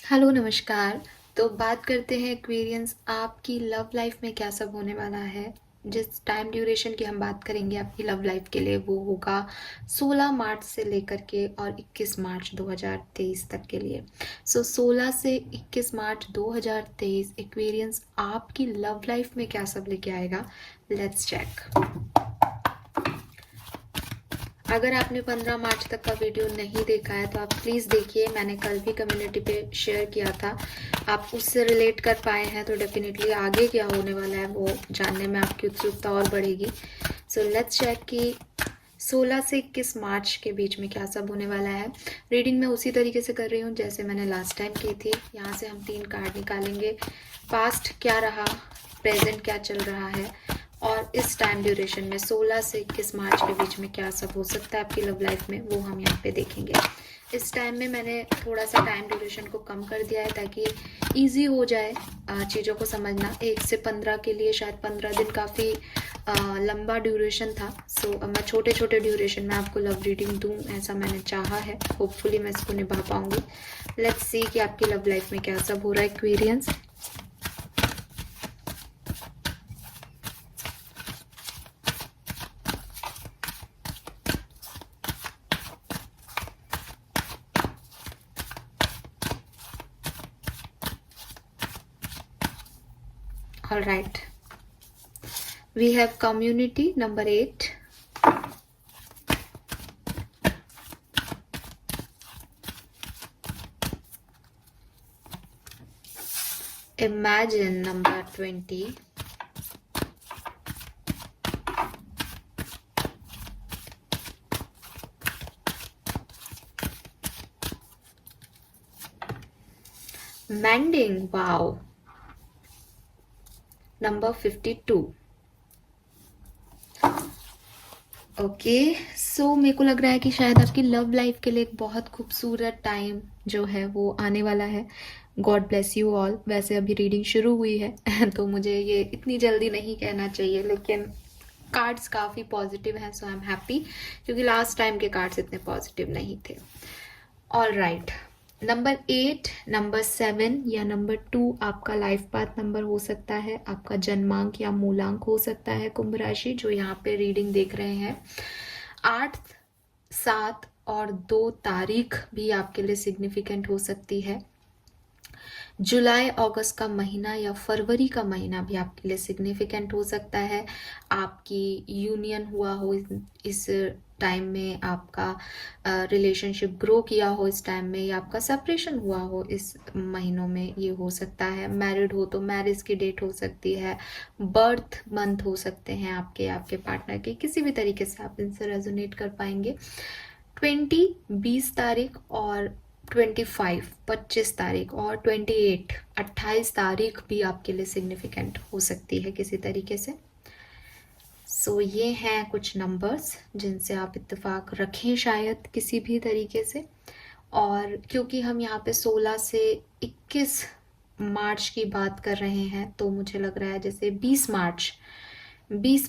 Hello नमस्कार। तो बात करते हैं एक्वेरियंस आपकी लव लाइफ में क्या सब होने वाला है। जिस टाइम ड्यूरेशन की हम बात करेंगे आपकी लव लाइफ के लिए वो होगा 16 मार्च से लेकर के और 21 मार्च 2023 तक के लिए। 16 से 21 मार्च 2023 एक्वेरियंस आपकी लव लाइफ में क्या सब लेके आएगा। Let's check. अगर आपने 15 मार्च तक का वीडियो नहीं देखा है तो आप प्लीज़ देखिए, मैंने कल भी कम्युनिटी पे शेयर किया था। आप उससे रिलेट कर पाए हैं तो डेफिनेटली आगे क्या होने वाला है वो जानने में आपकी उत्सुकता और बढ़ेगी। सो लेट्स चेक कि 16 से 21 मार्च के बीच में क्या सब होने वाला है। रीडिंग मैं उसी तरीके से कर रही हूँ जैसे मैंने लास्ट टाइम की थी। यहाँ से हम 3 कार्ड निकालेंगे। पास्ट क्या रहा, प्रेजेंट क्या चल रहा है और इस टाइम ड्यूरेशन में 16 से 21 मार्च के बीच में क्या सब हो सकता है आपकी लव लाइफ में, वो हम यहाँ पे देखेंगे। इस टाइम में मैंने थोड़ा सा टाइम ड्यूरेशन को कम कर दिया है ताकि इजी हो जाए चीज़ों को समझना। 1 से 15 के लिए शायद 15 दिन काफ़ी लंबा ड्यूरेशन था। सो अब मैं छोटे छोटे ड्यूरेशन में आपको लव रीडिंग दूँ, ऐसा मैंने चाहा है। होपफुली मैं इसको निभा पाऊँगी। लेट्स सी कि आपकी लव लाइफ में क्या सब हो रहा है Aquarians. All right, we have community number 8, imagine number 20, mending, wow, number 52. Okay so मेरे को लग रहा है कि शायद आपकी लव लाइफ के लिए एक बहुत खूबसूरत टाइम जो है वो आने वाला है। God bless you all. वैसे अभी रीडिंग शुरू हुई है तो मुझे ये इतनी जल्दी नहीं कहना चाहिए, लेकिन कार्ड्स काफ़ी पॉजिटिव हैं सो आई एम हैप्पी, क्योंकि लास्ट टाइम के कार्ड्स इतने पॉजिटिव नहीं थे। ऑल राइट, नंबर 8, नंबर 7 या नंबर 2 आपका लाइफ पाथ नंबर हो सकता है, आपका जन्मांक या मूलांक हो सकता है कुंभ राशि जो यहाँ पे रीडिंग देख रहे हैं। 8, 7 और 2 तारीख भी आपके लिए सिग्निफिकेंट हो सकती है। जुलाई अगस्त का महीना या फरवरी का महीना भी आपके लिए सिग्निफिकेंट हो सकता है। आपकी यूनियन हुआ हो इस टाइम में, आपका रिलेशनशिप ग्रो किया हो इस टाइम में, या आपका सेपरेशन हुआ हो इस महीनों में, ये हो सकता है। मैरिड हो तो मैरिज की डेट हो सकती है। बर्थ मंथ हो सकते हैं आपके पार्टनर के, किसी भी तरीके से आप इनसे रेजोनेट कर पाएंगे। 20 तारीख और 25 तारीख और 28 तारीख भी आपके लिए सिग्निफिकेंट हो सकती है किसी तरीके से। सो ये हैं कुछ नंबर्स जिनसे आप इत्तेफाक रखें शायद किसी भी तरीके से। और क्योंकि हम यहाँ पे 16 से 21 मार्च की बात कर रहे हैं तो मुझे लग रहा है जैसे 20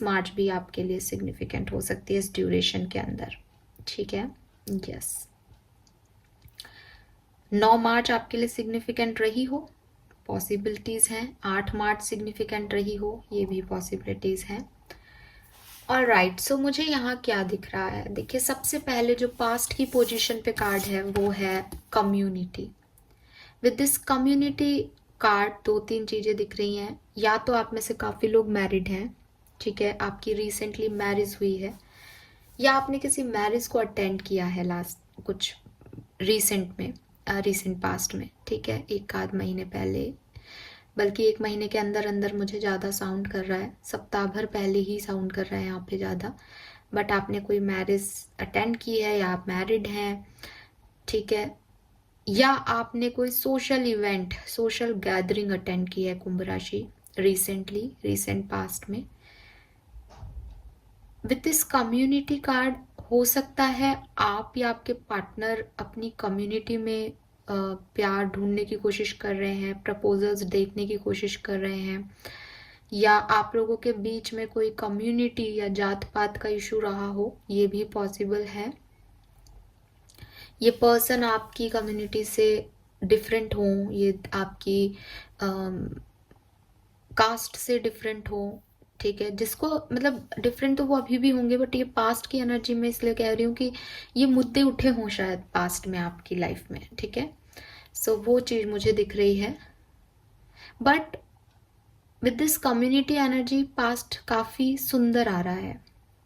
मार्च भी आपके लिए सिग्निफिकेंट हो सकती है इस ड्यूरेशन के अंदर। ठीक है, यस। 9 मार्च आपके लिए सिग्निफिकेंट रही हो, पॉसिबिलिटीज़ हैं। 8 मार्च सिग्निफिकेंट रही हो, ये भी पॉसिबिलिटीज़ हैं। और राइट, सो मुझे यहाँ क्या दिख रहा है, देखिए सबसे पहले जो पास्ट की पोजीशन पे कार्ड है वो है community. With this community card 2-3 चीज़ें दिख रही हैं। या तो आप में से काफ़ी लोग मैरिड हैं, ठीक है, आपकी रिसेंटली मैरिज हुई है, या आपने किसी मैरिज को अटेंड किया है लास्ट कुछ रिसेंट पास्ट में, ठीक है, 1 आध महीने पहले, बल्कि 1 महीने के अंदर अंदर मुझे ज़्यादा साउंड कर रहा है, सप्ताह भर पहले ही साउंड कर रहा है यहाँ पे ज़्यादा। बट आपने कोई मैरिज अटेंड की है या आप मैरिड हैं, ठीक है, या आपने कोई social event, social gathering attend की है कुंभ राशि रिसेंट पास्ट में। विथ दिस कम्युनिटी कार्ड हो सकता है आप या आपके पार्टनर अपनी कम्युनिटी में प्यार ढूंढने की कोशिश कर रहे हैं, प्रपोजल्स देखने की कोशिश कर रहे हैं, या आप लोगों के बीच में कोई कम्युनिटी या जात पात का इशू रहा हो, ये भी पॉसिबल है। ये पर्सन आपकी कम्युनिटी से डिफरेंट हों, ये आपकी कास्ट से डिफरेंट हो, ठीक है, जिसको मतलब डिफरेंट तो वो अभी भी होंगे, बट ये पास्ट की एनर्जी में इसलिए कह रही हूँ कि ये मुद्दे उठे हों शायद पास्ट में आपकी लाइफ में, ठीक है। सो वो चीज़ मुझे दिख रही है। But with this community energy past काफ़ी सुंदर आ रहा है,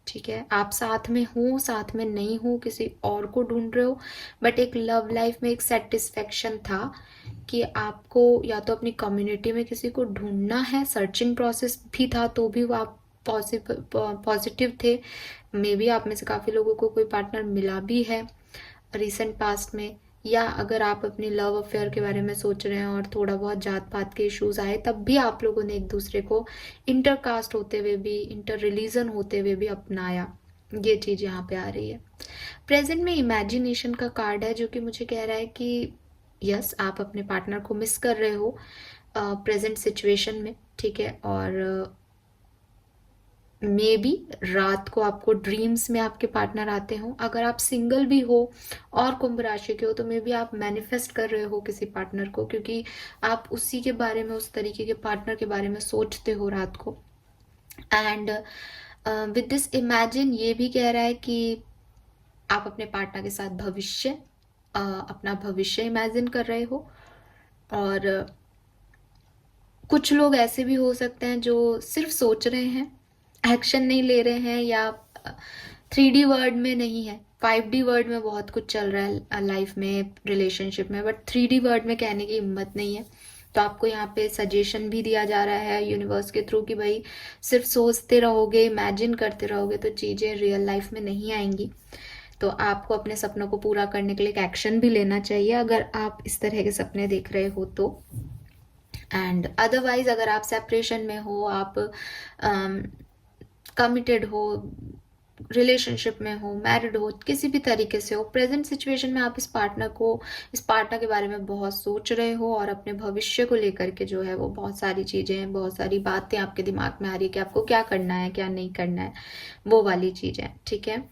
ठीक है। आप साथ में हो, साथ में नहीं हो, किसी और को ढूंढ रहे हो, बट एक लव लाइफ में एक सेटिस्फेक्शन था कि आपको या तो अपनी कम्युनिटी में किसी को ढूंढना है, सर्चिंग प्रोसेस भी था, तो भी वो आप पॉजिटिव थे। मे बी आप में से काफ़ी लोगों को कोई पार्टनर मिला भी है रिसेंट पास्ट में, या अगर आप अपनी लव अफेयर के बारे में सोच रहे हैं और थोड़ा बहुत जात पात के इश्यूज आए, तब भी आप लोगों ने एक दूसरे को इंटरकास्ट होते हुए भी, इंटर रिलीजन होते हुए भी अपनाया। ये चीज़ यहाँ पे आ रही है। प्रेजेंट में इमेजिनेशन का कार्ड है, जो कि मुझे कह रहा है कि यस, आप अपने पार्टनर को मिस कर रहे हो प्रेजेंट सिचुएशन में, ठीक है। और मे बी रात को आपको ड्रीम्स में आपके पार्टनर आते हो। अगर आप सिंगल भी हो और कुंभ राशि के हो, तो मे बी आप मैनिफेस्ट कर रहे हो किसी पार्टनर को, क्योंकि आप उसी के बारे में, उस तरीके के पार्टनर के बारे में सोचते हो रात को। एंड विद दिस इमेजिन ये भी कह रहा है कि आप अपने पार्टनर के साथ भविष्य, अपना भविष्य इमेजिन कर रहे हो। और कुछ लोग ऐसे भी हो सकते हैं जो सिर्फ सोच रहे हैं, एक्शन नहीं ले रहे हैं, या 3D वर्ड में नहीं है, 5D वर्ड में बहुत कुछ चल रहा है लाइफ में, रिलेशनशिप में, बट 3D वर्ड में कहने की हिम्मत नहीं है। तो आपको यहाँ पे सजेशन भी दिया जा रहा है यूनिवर्स के थ्रू कि भाई सिर्फ सोचते रहोगे, इमेजिन करते रहोगे, तो चीज़ें रियल लाइफ में नहीं आएंगी। तो आपको अपने सपनों को पूरा करने के लिए एक एक्शन भी लेना चाहिए, अगर आप इस तरह के सपने देख रहे हो तो। एंड अदरवाइज अगर आप सेपरेशन में हो, आप कमिटेड हो, रिलेशनशिप में हो, मैरिड हो, किसी भी तरीके से हो, प्रेजेंट सिचुएशन में आप इस पार्टनर के बारे में बहुत सोच रहे हो, और अपने भविष्य को लेकर के जो है वो बहुत सारी चीज़ें, बहुत सारी बातें आपके दिमाग में आ रही है कि आपको क्या करना है, क्या नहीं करना है, वो वाली चीज़ें, ठीक है।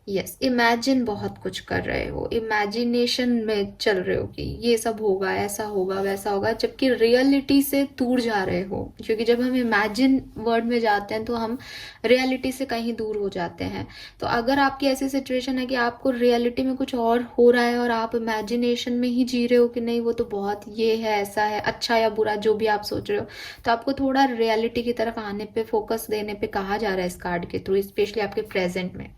यस, इमेजिन बहुत कुछ कर रहे हो, इमेजिनेशन में चल रहे हो कि ये सब होगा, ऐसा होगा, वैसा होगा, जबकि रियलिटी से दूर जा रहे हो। क्योंकि जब हम इमेजिन वर्ड में जाते हैं तो हम रियलिटी से कहीं दूर हो जाते हैं। तो अगर आपकी ऐसी सिचुएशन है कि आपको रियलिटी में कुछ और हो रहा है और आप इमेजिनेशन में ही जी रहे हो कि नहीं वो तो बहुत ये है, ऐसा है, अच्छा या बुरा जो भी आप सोच रहे हो, तो आपको थोड़ा रियलिटी की तरफ आने पे, फोकस देने पे कहा जा रहा है इस कार्ड के थ्रू, स्पेशली आपके प्रेजेंट में।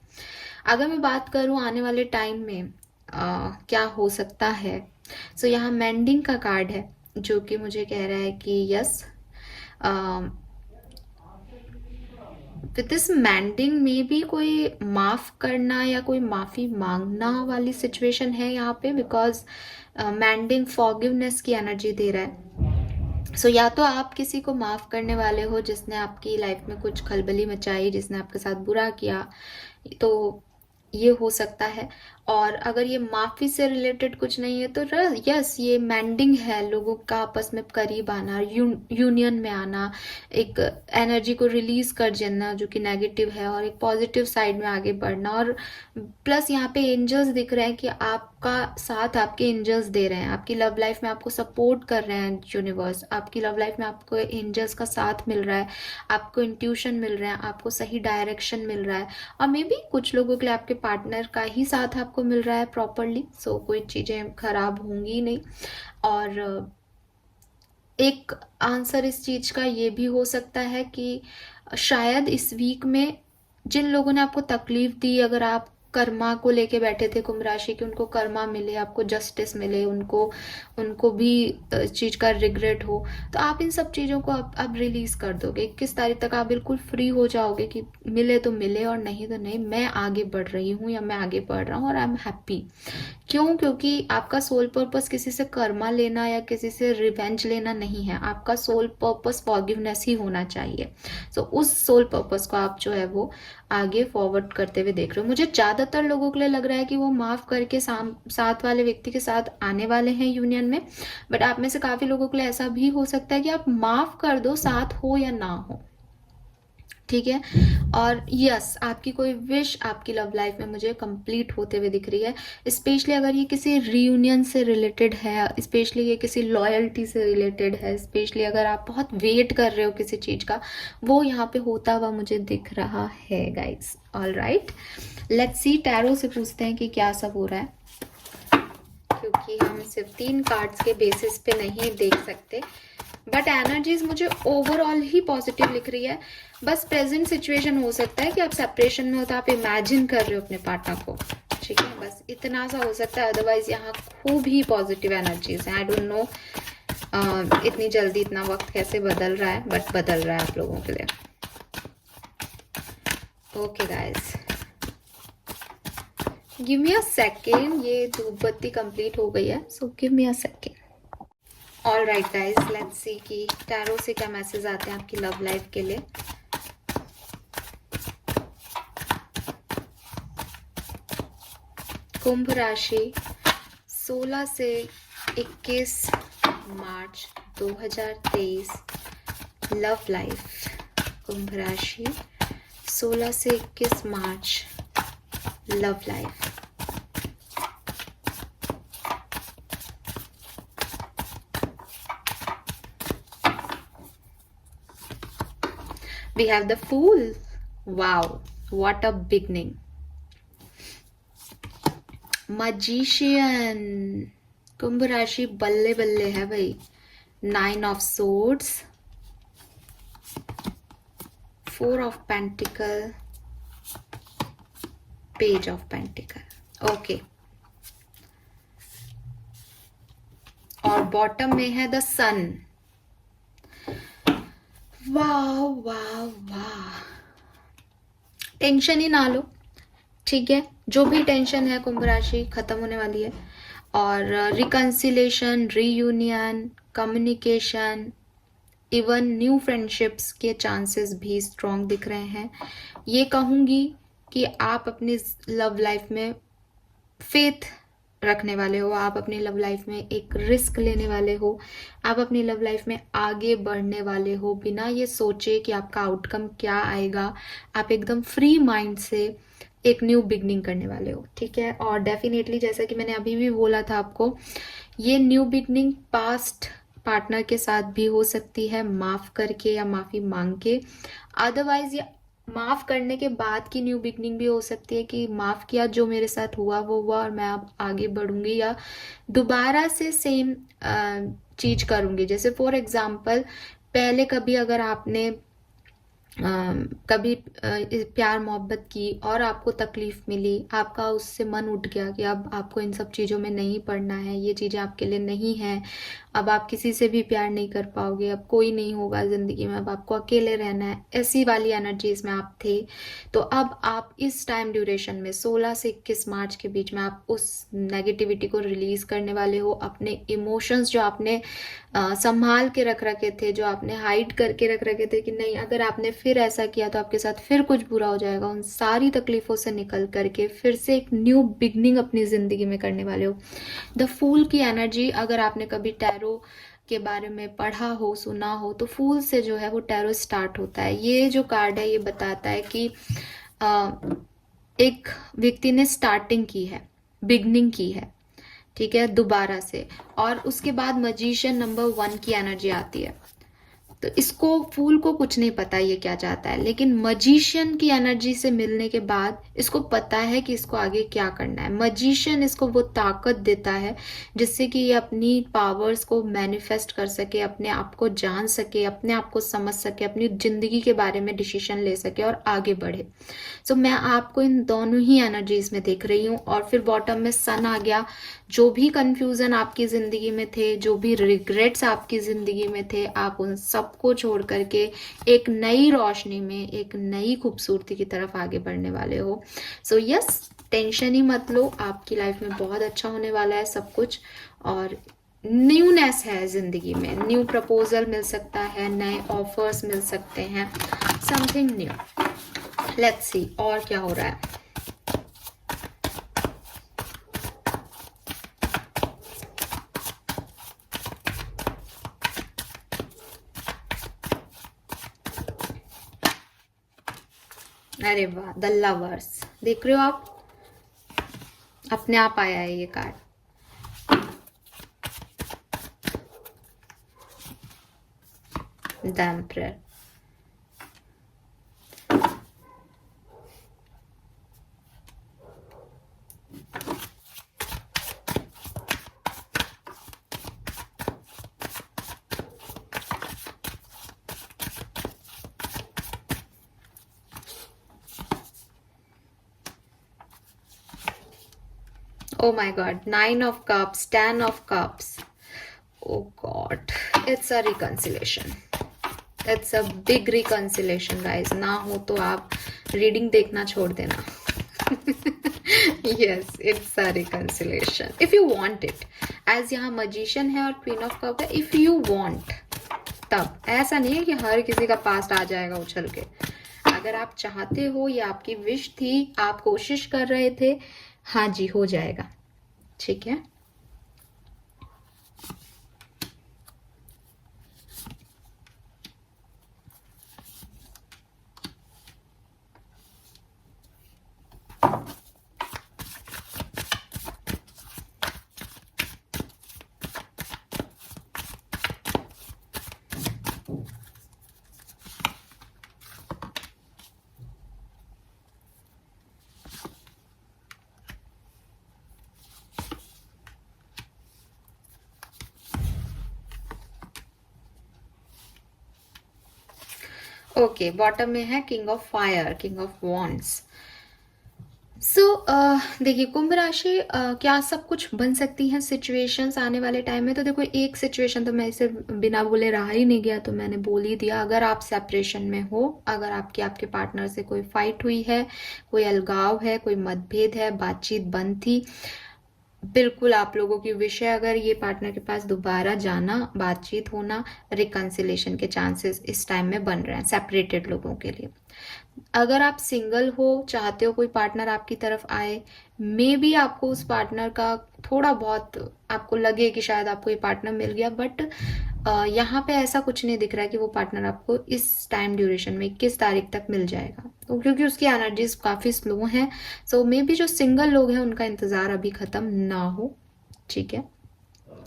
अगर मैं बात करूं आने वाले टाइम में क्या हो सकता है, सो यहाँ मेंडिंग का कार्ड है, जो कि मुझे कह रहा है कि यस, विद दिस मेंडिंग में भी कोई माफ करना या कोई माफी मांगना वाली सिचुएशन है यहाँ पे, बिकॉज मेंडिंग फॉरगिवनेस की एनर्जी दे रहा है। सो या तो आप किसी को माफ करने वाले हो जिसने आपकी लाइफ में कुछ खलबली मचाई, जिसने आपके साथ बुरा किया, तो ये हो सकता है। और अगर ये माफी से रिलेटेड कुछ नहीं है तो यस, ये मेंडिंग है, लोगों का आपस में करीब आना, यूनियन में आना, एक एनर्जी को रिलीज कर देना जो कि नेगेटिव है, और एक पॉजिटिव साइड में आगे बढ़ना। और प्लस यहाँ पे एंजल्स दिख रहे हैं कि आपका साथ आपके एंजल्स दे रहे हैं, आपकी लव लाइफ में आपको सपोर्ट कर रहे हैं यूनिवर्स, आपकी लव लाइफ में आपको एंजल्स का साथ मिल रहा है, आपको इंट्यूशन मिल रहा है, आपको सही डायरेक्शन मिल रहा है। और मे बी कुछ लोगों के लिए आपके पार्टनर का ही साथ आपको मिल रहा है प्रॉपरली, सो कोई चीज़ें खराब होंगी नहीं। और एक आंसर इस चीज़ का ये भी हो सकता है कि शायद इस वीक में जिन लोगों ने आपको तकलीफ दी, अगर आप कर्मा को लेके बैठे थे कुंभ राशि के, उनको कर्मा मिले, आपको जस्टिस मिले, उनको उनको भी चीज का रिग्रेट हो, तो आप इन सब चीजों को अब रिलीज कर दोगे। 21 तारीख तक आप बिल्कुल फ्री हो जाओगे कि मिले तो मिले और नहीं तो नहीं, मैं आगे बढ़ रही हूँ या मैं आगे बढ़ रहा हूँ और आई एम हैप्पी। क्यों? क्योंकि आपका सोल पर्पस किसी से कर्मा लेना या किसी से रिवेंज लेना नहीं है, आपका सोल पर्पस फॉरगिवनेस ही होना चाहिए। सो उस सोल पर्पस को आप जो है वो आगे फॉरवर्ड करते हुए देख रहे हो। मुझे ज्यादातर लोगों के लिए लग रहा है कि वो माफ करके साथ वाले व्यक्ति के साथ आने वाले हैं यूनियन में, बट आप में से काफी लोगों के लिए ऐसा भी हो सकता है कि आप माफ कर दो, साथ हो या ना हो, ठीक है। और यस, आपकी कोई विश आपकी लव लाइफ में मुझे कंप्लीट होते हुए दिख रही है। स्पेशली अगर ये किसी रियूनियन से रिलेटेड है, स्पेशली ये किसी लॉयल्टी से रिलेटेड है, स्पेशली अगर आप बहुत वेट कर रहे हो किसी चीज़ का, वो यहाँ पे होता हुआ मुझे दिख रहा है guys. All right, let's see, tarot से पूछते हैं कि क्या सब हो रहा है, क्योंकि हम सिर्फ 3 कार्ड्स के बेसिस पे नहीं देख सकते। बट एनर्जीज मुझे ओवरऑल ही पॉजिटिव लिख रही है। बस प्रेजेंट सिचुएशन हो सकता है कि आप सेपरेशन में हो तो आप इमेजिन कर रहे हो अपने पार्टनर को, ठीक है, बस इतना सा हो सकता है। अदरवाइज यहाँ खूब ही पॉजिटिव एनर्जीज हैं। आई डोंट नो इतनी जल्दी इतना वक्त कैसे बदल रहा है, बट बदल रहा है आप लोगों के लिए। Okay guys, give me a second. ये धूप बत्ती कंप्लीट हो गई है, so give me a second. All right guys, let's see कि टैरो से क्या मैसेज आते हैं आपकी लव लाइफ के लिए। कुंभ राशि 16 से 21 मार्च 2023, लव लाइफ। कुंभ राशि 16 से 21 मार्च, love life. We have the Fool. Wow, what a beginning. Magician. Kumbh राशि बल्ले बल्ले है भाई। 9 of Swords, 4 of Pentacle, Page of Pentacle. Okay. और बॉटम में है द सन। वाह वाह वाह, टेंशन ही ना लो, ठीक है। जो भी टेंशन है कुंभ राशि खत्म होने वाली है। और reconciliation, reunion, communication, even new friendships के चांसेस भी स्ट्रॉन्ग दिख रहे हैं। ये कहूँगी कि आप अपनी लव लाइफ में फेथ रखने वाले हो, आप अपनी लव लाइफ में एक रिस्क लेने वाले हो, आप अपनी लव लाइफ में आगे बढ़ने वाले हो बिना ये सोचे कि आपका आउटकम क्या आएगा। आप एकदम फ्री माइंड से एक न्यू बिगनिंग करने वाले हो, ठीक है। और डेफिनेटली जैसा कि मैंने अभी भी बोला था आपको, ये न्यू बिगनिंग पास्ट पार्टनर के साथ भी हो सकती है, माफ करके या माफी मांग के। अदरवाइज ये माफ करने के बाद की न्यू बिगनिंग भी हो सकती है कि माफ किया, जो मेरे साथ हुआ वो हुआ और मैं अब आगे बढ़ूंगी, या दोबारा से सेम चीज करूंगी। जैसे फॉर एग्जाम्पल, पहले कभी अगर आपने कभी प्यार मोहब्बत की और आपको तकलीफ मिली, आपका उससे मन उठ गया कि अब आपको इन सब चीज़ों में नहीं पड़ना है, ये चीज़ें आपके लिए नहीं हैं, अब आप किसी से भी प्यार नहीं कर पाओगे, अब कोई नहीं होगा ज़िंदगी में, अब आपको अकेले रहना है, ऐसी वाली एनर्जीज में आप थे। तो अब आप इस टाइम ड्यूरेशन में 16 से 21 मार्च के बीच में आप उस नेगेटिविटी को रिलीज करने वाले हो। अपने इमोशंस जो आपने संभाल के रख रखे थे, जो आपने हाइड करके रख रखे थे कि नहीं अगर आपने फिर ऐसा किया तो आपके साथ फिर कुछ बुरा हो जाएगा, उन सारी तकलीफों से निकल करके फिर से एक न्यू बिगनिंग अपनी जिंदगी में करने वाले हो। द फूल की एनर्जी, अगर आपने कभी टैरो के बारे में पढ़ा हो, सुना हो, तो फूल से जो है वो टैरो स्टार्ट होता है। ये जो कार्ड है ये बताता है कि एक व्यक्ति ने स्टार्टिंग की है, बिगनिंग की है, ठीक है, दोबारा से। और उसके बाद मजिशियन नंबर 1 की एनर्जी आती है। तो इसको फूल को कुछ नहीं पता ये क्या चाहता है, लेकिन मजिशियन की एनर्जी से मिलने के बाद इसको पता है कि इसको आगे क्या करना है। मजिशियन इसको वो ताकत देता है जिससे कि ये अपनी पावर्स को मैनिफेस्ट कर सके, अपने आप को जान सके, अपने आप को समझ सके, अपनी जिंदगी के बारे में डिसीजन ले सके और आगे बढ़े। सो मैं आपको इन दोनों ही एनर्जीज में देख रही हूँ। और फिर बॉटम में सन आ गया। जो भी कंफ्यूजन आपकी जिंदगी में थे, जो भी रिग्रेट्स आपकी जिंदगी में थे, आप उन सबको छोड़ करके एक नई रोशनी में, एक नई खूबसूरती की तरफ आगे बढ़ने वाले हो। सो यस, टेंशन ही मत लो, आपकी लाइफ में बहुत अच्छा होने वाला है सब कुछ। और न्यूनेस है जिंदगी में, न्यू प्रपोजल मिल सकता है, नए ऑफर्स मिल सकते हैं, समथिंग न्यू। लेट्स सी और क्या हो रहा है। अरे वाह, द लवर्स देख रहे हो आप, अपने आप आया है ये card. The emperor. Oh my god, 9 of cups, 10 of cups. Oh god, it's a reconciliation. It's a big reconciliation guys। ना हो तो आप रीडिंग देखना छोड़ देना। yes, it's a reconciliation if you want it। as यहाँ magician है और queen of cup है, if you want, तब ऐसा नहीं है कि हर किसी का पास्ट आ जाएगा उछल के। अगर आप चाहते हो, ये आपकी विश थी, आप कोशिश कर रहे थे, हाँ जी हो जाएगा, ठीक है। ओके, बॉटम में है king of fire, king of wands. So देखिए कुंभ राशि, क्या सब कुछ बन सकती हैं सिचुएशंस आने वाले टाइम में? तो देखो, एक सिचुएशन तो मैं इसे बिना बोले रहा ही नहीं गया, तो मैंने बोल ही दिया। अगर आप सेपरेशन में हो, अगर आपके पार्टनर से कोई फाइट हुई है, कोई अलगाव है, कोई मतभेद है, बातचीत बंद थी, बिल्कुल आप लोगों की विश है अगर ये पार्टनर के पास दोबारा जाना, बातचीत होना, रिकंसिलेशन के चांसेस इस टाइम में बन रहे हैं सेपरेटेड लोगों के लिए। अगर आप सिंगल हो, चाहते हो कोई पार्टनर आपकी तरफ आए, मे बी आपको उस पार्टनर का थोड़ा बहुत आपको लगे कि शायद आपको ये पार्टनर मिल गया, बट यहाँ पे ऐसा कुछ नहीं दिख रहा है कि वो पार्टनर आपको इस टाइम ड्यूरेशन में 21 तारीख तक मिल जाएगा, तो क्योंकि उसकी एनर्जीज काफ़ी स्लो हैं। सो मे बी जो सिंगल लोग हैं उनका इंतज़ार अभी ख़त्म ना हो, ठीक है।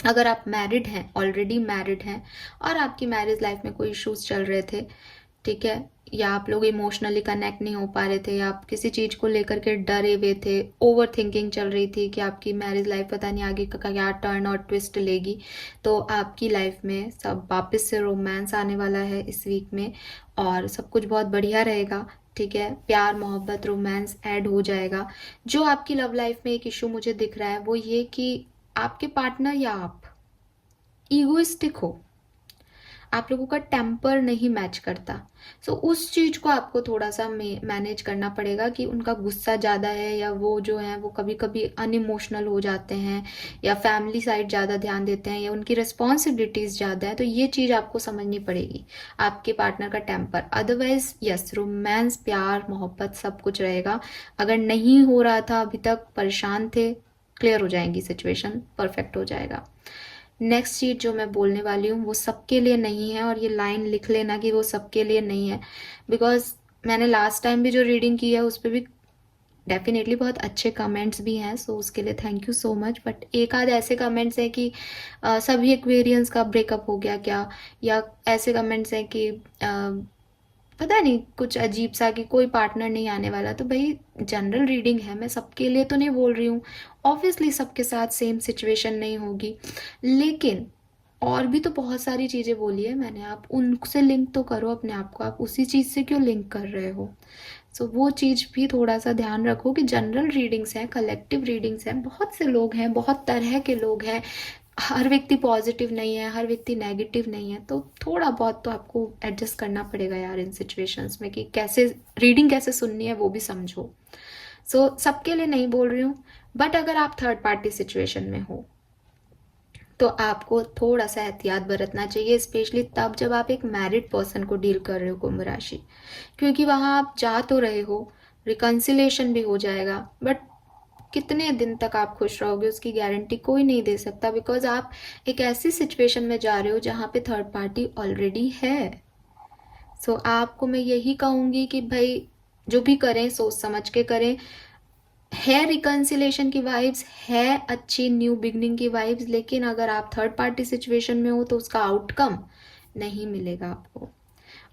अगर आप मैरिड हैं, ऑलरेडी मैरिड हैं, और आपकी मैरिज लाइफ में कोई इश्यूज चल रहे थे, ठीक है, या आप लोग इमोशनली कनेक्ट नहीं हो पा रहे थे, या आप किसी चीज़ को लेकर के डरे हुए थे, ओवर थिंकिंग चल रही थी कि आपकी मैरिज लाइफ पता नहीं आगे का क्या टर्न और ट्विस्ट लेगी, तो आपकी लाइफ में सब वापस से रोमांस आने वाला है इस वीक में, और सब कुछ बहुत बढ़िया रहेगा, ठीक है। प्यार, मोहब्बत, रोमांस ऐड हो जाएगा। जो आपकी लव लाइफ में एक इशू मुझे दिख रहा है वो ये कि आपके पार्टनर या आप ईगोइस्टिक हो, आप लोगों का टेम्पर नहीं मैच करता। सो उस चीज़ को आपको थोड़ा सा मैनेज करना पड़ेगा कि उनका गुस्सा ज़्यादा है, या वो जो है वो कभी कभी अनइमोशनल हो जाते हैं, या फैमिली साइड ज़्यादा ध्यान देते हैं, या उनकी रिस्पॉन्सिबिलिटीज़ ज़्यादा है, तो ये चीज़ आपको समझनी पड़ेगी, आपके पार्टनर का टेम्पर। अदरवाइज यस, रोमांस, प्यार, मोहब्बत सब कुछ रहेगा। अगर नहीं हो रहा था अभी तक, परेशान थे, क्लियर हो जाएंगी सिचुएशन, परफेक्ट हो जाएगा। नेक्स्ट चीज जो मैं बोलने वाली हूँ वो सबके लिए नहीं है, और ये लाइन लिख लेना कि वो सबके लिए नहीं है, बिकॉज मैंने लास्ट टाइम भी जो रीडिंग की है उस पर भी डेफिनेटली बहुत अच्छे कमेंट्स भी हैं, सो उसके लिए thank you so much. But एक आध ऐसे कमेंट्स हैं कि सभी एक्वेरियंस का ब्रेकअप हो गया क्या, या ऐसे कमेंट्स हैं कि पता नहीं कुछ अजीब सा कि कोई पार्टनर नहीं आने वाला। तो भाई जनरल रीडिंग है, मैं सबके लिए तो नहीं बोल रही हूँ, ऑब्वियसली सबके साथ सेम सिचुएशन नहीं होगी, लेकिन और भी तो बहुत सारी चीज़ें बोली है मैंने, आप उनसे लिंक तो करो अपने आप को, आप उसी चीज़ से क्यों लिंक कर रहे हो? सो वो चीज़ भी थोड़ा सा ध्यान रखो कि जनरल रीडिंग्स हैं, कलेक्टिव रीडिंग्स हैं, बहुत से लोग हैं, बहुत तरह के लोग हैं, हर व्यक्ति पॉजिटिव नहीं है, हर व्यक्ति नेगेटिव नहीं है, तो थोड़ा बहुत तो आपको एडजस्ट करना पड़ेगा यार इन सिचुएशंस में, कि कैसे रीडिंग कैसे सुननी है वो भी समझो। सो सबके लिए नहीं बोल रही हूँ, बट अगर आप थर्ड पार्टी सिचुएशन में हो तो आपको थोड़ा सा एहतियात बरतना चाहिए, स्पेशली तब जब आप एक मैरिड पर्सन को डील कर रहे हो कुंभ राशि, क्योंकि वहाँ आप जा तो रहे हो, रिकंसिलेशन भी हो जाएगा, बट कितने दिन तक आप खुश रहोगे उसकी गारंटी कोई नहीं दे सकता, बिकॉज आप एक ऐसी सिचुएशन में जा रहे हो जहाँ पे थर्ड पार्टी ऑलरेडी है। सो आपको मैं यही कहूँगी कि भाई जो भी करें सोच समझ के करें। है रिकन्सिलेशन की वाइब्स, है अच्छी न्यू बिगनिंग की वाइब्स, लेकिन अगर आप थर्ड पार्टी सिचुएशन में हो तो उसका आउटकम नहीं मिलेगा आपको।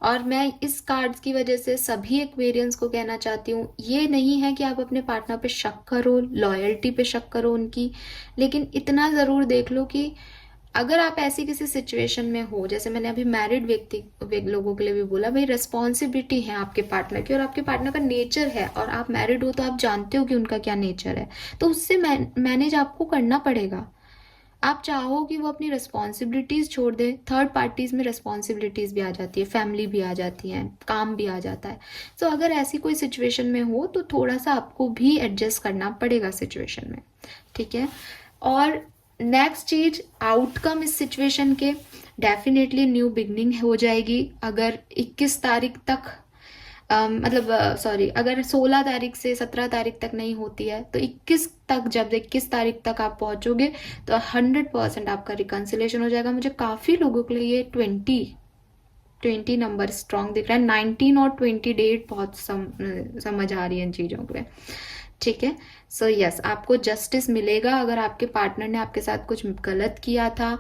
और मैं इस कार्ड्स की वजह से सभी एक्वेरियंस को कहना चाहती हूँ, ये नहीं है कि आप अपने पार्टनर पे शक करो, लॉयल्टी पे शक करो उनकी, लेकिन इतना ज़रूर देख लो कि अगर आप ऐसी किसी सिचुएशन में हो, जैसे मैंने अभी मैरिड लोगों के लिए भी बोला, भाई रिस्पॉन्सिबिलिटी है आपके पार्टनर की और आपके पार्टनर का नेचर है, और आप मैरिड हो तो आप जानते हो कि उनका क्या नेचर है, तो उससे मैनेज आपको करना पड़ेगा। आप चाहो कि वो अपनी रिस्पॉन्सिबिलिटीज छोड़ दे, थर्ड पार्टीज में रिस्पॉन्सिबिलिटीज भी आ जाती है, फैमिली भी आ जाती है, काम भी आ जाता है। तो अगर ऐसी कोई सिचुएशन में हो तो थोड़ा सा आपको भी एडजस्ट करना पड़ेगा सिचुएशन में, ठीक है। और नेक्स्ट चीज, आउटकम इस सिचुएशन के डेफिनेटली न्यू बिगनिंग हो जाएगी। अगर 21 तारीख तक अगर 16 तारीख से 17 तारीख तक नहीं होती है तो 21 तक, जब 21 तारीख तक आप पहुंचोगे तो 100% आपका रिकन्सिलेशन हो जाएगा। मुझे काफ़ी लोगों के लिए 20 नंबर स्ट्रॉन्ग दिख रहा है, 19 और 20 डेट बहुत समझ आ रही है इन चीज़ों के लिए, ठीक है। सो यस, आपको जस्टिस मिलेगा। अगर आपके पार्टनर ने आपके साथ कुछ गलत किया था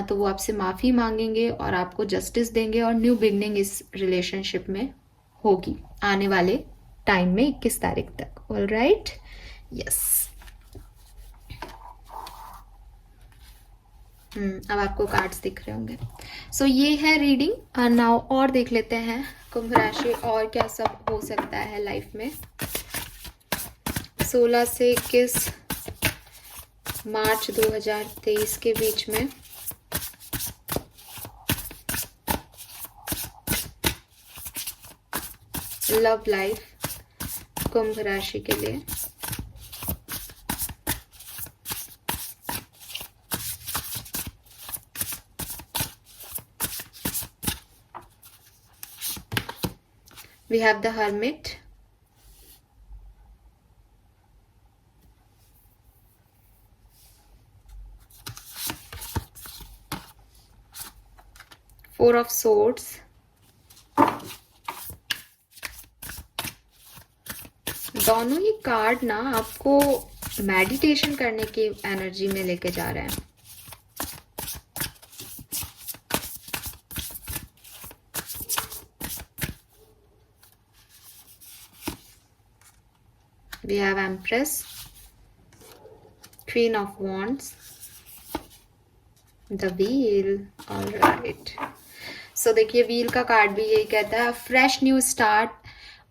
तो वो आपसे माफ़ी मांगेंगे और आपको जस्टिस देंगे, और न्यू बिगनिंग इस रिलेशनशिप में होगी आने वाले टाइम में 21 तारीख तक। All right, yes. अब आपको कार्ड्स दिख रहे होंगे। सो ये है रीडिंग। नाउ और देख लेते हैं कुंभ राशि और क्या सब हो सकता है लाइफ में 16 से 21 मार्च 2023 के बीच में। लव लाइफ कुंभ राशि के लिए। We have the Hermit, Four of Swords, दोनों ही कार्ड ना आपको मेडिटेशन करने की एनर्जी में लेके जा रहे हैं। We have Empress, Queen of Wands, The Wheel. All right. So देखिए व्हील का कार्ड भी यही कहता है, fresh new start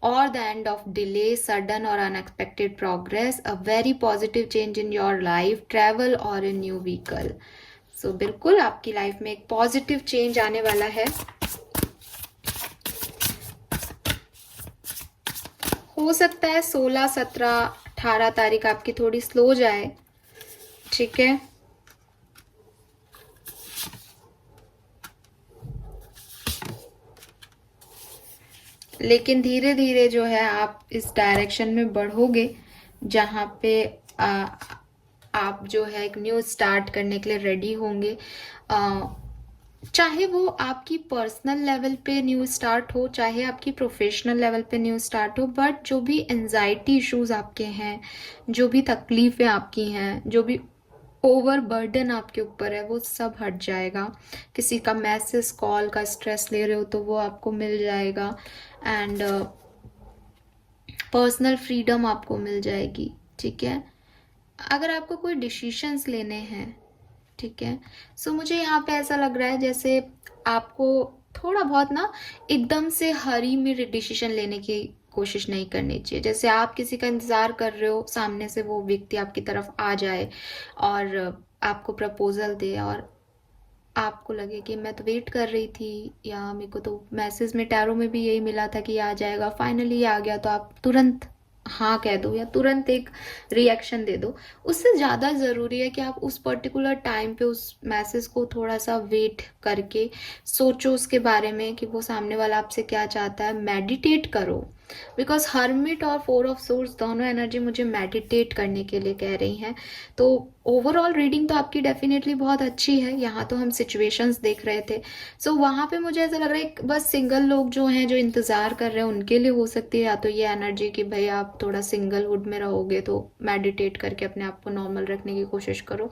or the end of delay, sudden or unexpected progress, a very positive change in your life, travel or a new vehicle. So बिल्कुल आपकी life में एक पॉजिटिव चेंज आने वाला है। हो सकता है 16, 17, 18 तारीख आपकी थोड़ी स्लो जाए, ठीक है। लेकिन धीरे धीरे जो है आप इस डायरेक्शन में बढ़ोगे जहाँ पे आप जो है एक न्यू स्टार्ट करने के लिए रेडी होंगे। चाहे वो आपकी पर्सनल लेवल पे न्यू स्टार्ट हो, चाहे आपकी प्रोफेशनल लेवल पे न्यू स्टार्ट हो, बट जो भी एंजाइटी इश्यूज आपके हैं, जो भी तकलीफ़ें आपकी हैं, जो भी ओवर बर्डन आपके ऊपर है, वो सब हट जाएगा। किसी का मैसेज कॉल का स्ट्रेस ले रहे हो तो वो आपको मिल जाएगा, एंड पर्सनल फ्रीडम आपको मिल जाएगी, ठीक है। अगर आपको कोई डिसीशंस लेने हैं, ठीक है, सो मुझे यहाँ पे ऐसा लग रहा है जैसे आपको थोड़ा बहुत ना एकदम से हरी में डिसीजन लेने की कोशिश नहीं करनी चाहिए। जैसे आप किसी का इंतज़ार कर रहे हो, सामने से वो व्यक्ति आपकी तरफ आ जाए और आपको प्रपोजल दे, और आपको लगे कि मैं तो वेट कर रही थी, या मेरे को तो मैसेज में टैरो में भी यही मिला था कि आ जाएगा, फाइनली आ गया, तो आप तुरंत हाँ कह दो या तुरंत एक रिएक्शन दे दो। उससे ज़्यादा ज़रूरी है कि आप उस पर्टिकुलर टाइम पे उस मैसेज को थोड़ा सा वेट करके सोचो उसके बारे में कि वो सामने वाला आपसे क्या चाहता है, मेडिटेट करो। बिकॉज हर्मिट और 4 ऑफ सोर्स दोनों एनर्जी मुझे मेडिटेट करने के लिए कह रही हैं। तो ओवरऑल रीडिंग तो आपकी डेफिनेटली बहुत अच्छी है, यहाँ तो हम सिचुएशंस देख रहे थे। सो वहाँ पे मुझे ऐसा लग रहा है कि बस सिंगल लोग जो हैं जो इंतज़ार कर रहे हैं उनके लिए हो सकती है या तो ये एनर्जी कि भाई आप थोड़ा सिंगलहुड में रहोगे तो मेडिटेट करके अपने आप को नॉर्मल रखने की कोशिश करो।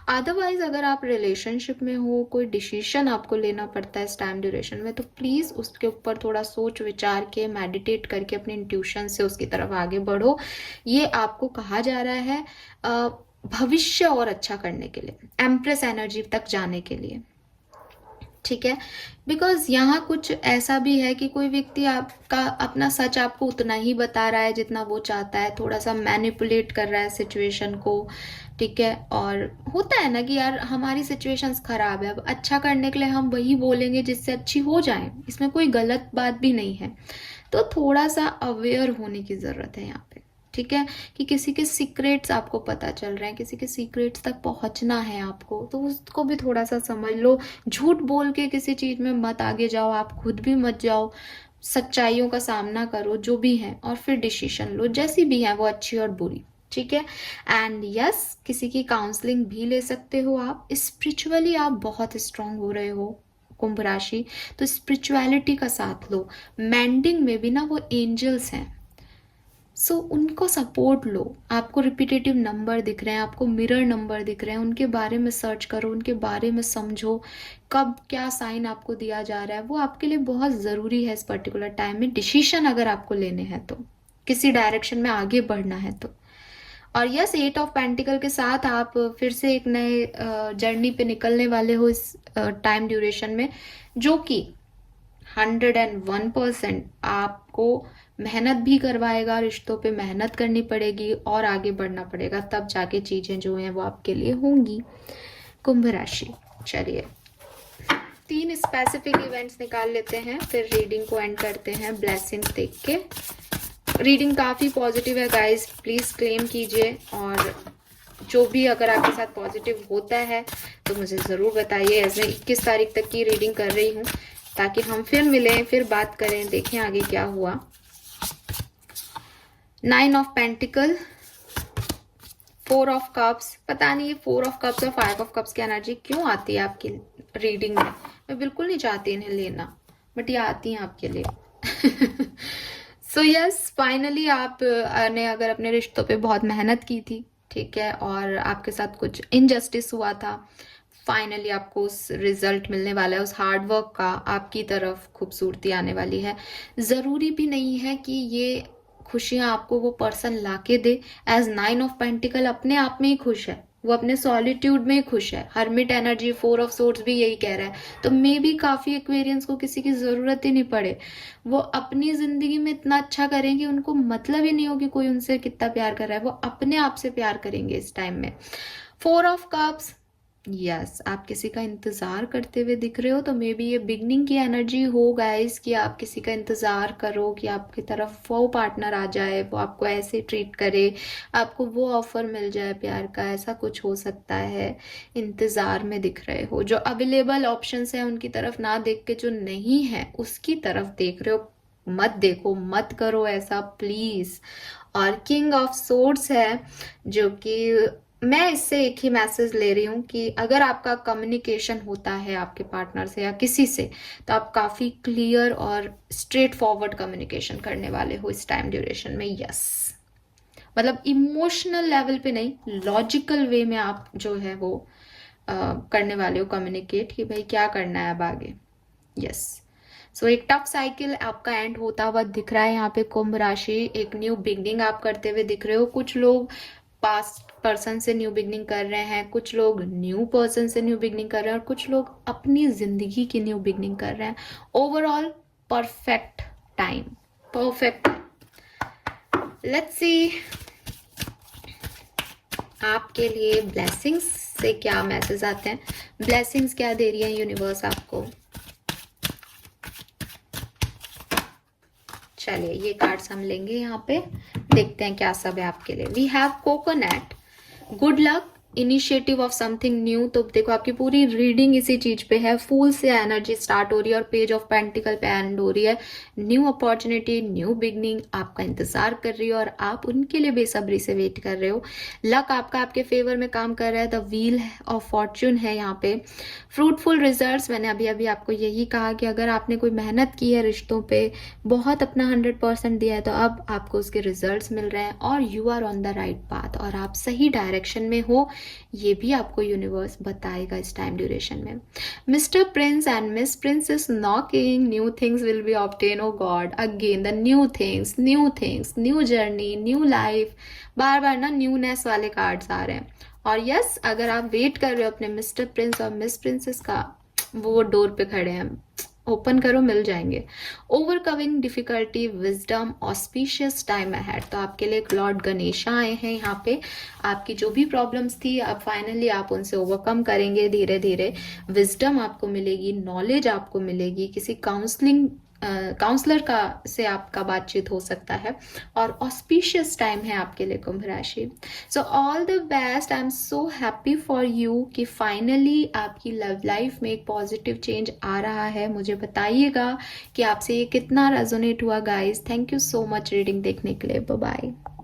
अदरवाइज अगर आप रिलेशनशिप में हो, कोई डिसीजन आपको लेना पड़ता है इस टाइम ड्यूरेशन में, तो प्लीज़ उसके ऊपर थोड़ा सोच विचार के मेडिटेट करके अपने इंट्यूशन से उसकी तरफ आगे बढ़ो। ये आपको कहा जा रहा है भविष्य और अच्छा करने के लिए, एम्प्रेस एनर्जी तक जाने के लिए, ठीक है। बिकॉज यहाँ कुछ ऐसा भी है कि कोई व्यक्ति आपका अपना सच आपको उतना ही बता रहा है जितना वो चाहता है, थोड़ा सा मैनिपुलेट कर रहा है सिचुएशन को, ठीक है। और होता है ना कि यार हमारी सिचुएशंस खराब है, अब अच्छा करने के लिए हम वही बोलेंगे जिससे अच्छी हो जाए, इसमें कोई गलत बात भी नहीं है। तो थोड़ा सा अवेयर होने की ज़रूरत है यहाँ पे, ठीक है, कि किसी के सीक्रेट्स आपको पता चल रहे हैं, किसी के सीक्रेट्स तक पहुंचना है आपको, तो उसको भी थोड़ा सा समझ लो। झूठ बोल के किसी चीज़ में मत आगे जाओ, आप खुद भी मत जाओ, सच्चाइयों का सामना करो जो भी है, और फिर डिसीजन लो, जैसी भी है वो अच्छी और बुरी, ठीक है। एंड यस, किसी की काउंसलिंग भी ले सकते हो आप। स्पिरिचुअली आप बहुत स्ट्रांग हो रहे हो कुंभ राशि, तो स्पिरिचुअलिटी का साथ लो। मैंडिंग में भी ना वो एंजल्स हैं, सो उनको सपोर्ट लो। आपको रिपीटेटिव नंबर दिख रहे हैं, आपको मिरर नंबर दिख रहे हैं, उनके बारे में सर्च करो, उनके बारे में समझो, कब क्या साइन आपको दिया जा रहा है, वो आपके लिए बहुत ज़रूरी है इस पर्टिकुलर टाइम में, डिसीजन अगर आपको लेने हैं तो, किसी डायरेक्शन में आगे बढ़ना है तो। और यस, 8 ऑफ पेंटिकल के साथ आप फिर से एक नए जर्नी पे निकलने वाले हो इस टाइम ड्यूरेशन में, जो कि 101% आपको मेहनत भी करवाएगा, रिश्तों पे मेहनत करनी पड़ेगी और आगे बढ़ना पड़ेगा, तब जाके चीज़ें जो हैं वो आपके लिए होंगी कुंभ राशि। चलिए 3 स्पेसिफिक इवेंट्स निकाल लेते हैं, फिर रीडिंग को एंड करते हैं ब्लेसिंग्स देख के। रीडिंग काफ़ी पॉजिटिव है गाइस, प्लीज़ क्लेम कीजिए, और जो भी अगर आपके साथ पॉजिटिव होता है तो मुझे ज़रूर बताइए। ऐसे 21 तारीख तक की रीडिंग कर रही हूँ ताकि हम फिर मिलें, फिर बात करें, देखें आगे क्या हुआ। 9 ऑफ पेंटिकल, 4 ऑफ कप्स, पता नहीं ये 4 ऑफ कप्स और 5 ऑफ कप्स की एनर्जी क्यों आती है आपकी रीडिंग में। मैं बिल्कुल नहीं चाहती इन्हें लेना, बट ये आती हैं आपके लिए। सो यस, फाइनली आप ने अगर अपने रिश्तों पे बहुत मेहनत की थी, ठीक है, और आपके साथ कुछ इनजस्टिस हुआ था, फाइनली आपको उस रिजल्ट मिलने वाला है, उस हार्ड वर्क का आपकी तरफ खूबसूरती आने वाली है। ज़रूरी भी नहीं है कि ये खुशियाँ आपको वो पर्सन लाके दे। एज 9 ऑफ पेंटिकल अपने आप में ही खुश है, वो अपने सॉलिट्यूड में ही खुश है। हर्मिट एनर्जी, 4 ऑफ सोर्ड्स भी यही कह रहा है, तो मे बी काफ़ी एक्वेरियंस को किसी की ज़रूरत ही नहीं पड़े, वो अपनी ज़िंदगी में इतना अच्छा करेंगे, उनको मतलब ही नहीं हो कि कोई उनसे कितना प्यार कर रहा है, वो अपने आप से प्यार करेंगे इस टाइम में। 4 ऑफ कप्स, यस, आप किसी का इंतज़ार करते हुए दिख रहे हो, तो मे बी ये बिगनिंग की एनर्जी हो गाइस, कि आप किसी का इंतज़ार करो कि आपकी तरफ वो पार्टनर आ जाए, वो आपको ऐसे ट्रीट करे, आपको वो ऑफर मिल जाए प्यार का, ऐसा कुछ हो सकता है। इंतज़ार में दिख रहे हो, जो अवेलेबल ऑप्शंस हैं उनकी तरफ ना देख के जो नहीं है उसकी तरफ देख रहे हो। मत देखो, मत करो ऐसा प्लीज़। और किंग ऑफ सोर्ड्स है, जो कि मैं इससे एक ही मैसेज ले रही हूँ कि अगर आपका कम्युनिकेशन होता है आपके पार्टनर से या किसी से, तो आप काफ़ी क्लियर और स्ट्रेट फॉरवर्ड कम्युनिकेशन करने वाले हो इस टाइम ड्यूरेशन में। यस, मतलब इमोशनल लेवल पे नहीं, लॉजिकल वे में आप जो है वो करने वाले हो कम्युनिकेट, कि भाई क्या करना है अब आगे। यस, सो एक टफ साइकिल आपका एंड होता हुआ दिख रहा है यहाँ पे कुंभ राशि। एक न्यू बिगनिंग आप करते हुए दिख रहे हो। कुछ लोग पास्ट पर्सन से न्यू बिगनिंग कर रहे हैं, कुछ लोग न्यू पर्सन से न्यू बिगनिंग कर रहे हैं, और कुछ लोग अपनी जिंदगी की न्यू बिगनिंग कर रहे हैं। Overall perfect time, perfect. Let's see आपके लिए ब्लेसिंग्स से क्या मैसेज आते हैं, ब्लेसिंग्स क्या दे रही है यूनिवर्स आपको। चलिए ये कार्ड्स हम लेंगे यहाँ पे, देखते हैं क्या सब है आपके लिए। We have coconut, good luck initiative of something new. तो देखो आपकी पूरी रीडिंग इसी चीज पे है, फूल से एनर्जी स्टार्ट हो रही है और पेज ऑफ पेंटिकल पे एंड हो रही है। न्यू अपॉर्चुनिटी, न्यू बिगनिंग आपका इंतजार कर रही है और आप उनके लिए बेसब्री से वेट कर रहे हो। लक आपका आपके फेवर में काम कर रहा है, द व्हील ऑफ फॉर्च्यून है यहाँ पे। फ्रूटफुल रिजल्ट्स, मैंने अभी अभी आपको यही कहा कि अगर आपने कोई मेहनत की है रिश्तों पे, बहुत अपना 100% दिया है, तो अब आपको उसके रिजल्ट्स मिल रहे हैं और you are on the right path और आप सही डायरेक्शन में हो, ये भी आपको यूनिवर्स बताएगा इस टाइम ड्यूरेशन में। Mister prince and miss prince is knocking, new things will be obtain, oh God, again the new things, new things, new journey, new life, बार बार ना न्यूनेस वाले कार्ड्स आ रहे हैं। और यस, अगर आप वेट कर रहे हो अपने मिस्टर प्रिंस और मिस प्रिंसेस का, वो डोर पे खड़े हैं, ओपन करो, मिल जाएंगे। Overcoming difficulty, wisdom, auspicious time ahead. तो आपके लिए एक लॉर्ड गणेशा आए हैं यहाँ पे। आपकी जो भी प्रॉब्लम्स थी, अब फाइनली आप उनसे ओवरकम करेंगे धीरे धीरे। विजडम आपको मिलेगी, नॉलेज आपको मिलेगी, किसी काउंसलर का से आपका बातचीत हो सकता है और ऑस्पिशियस टाइम है आपके लिए कुंभ राशि। So all the best, I am so happy for you कि फाइनली आपकी लव लाइफ में एक पॉजिटिव चेंज आ रहा है। मुझे बताइएगा कि आपसे ये कितना रेजोनेट हुआ guys. Thank you so much reading देखने के लिए। Bye bye.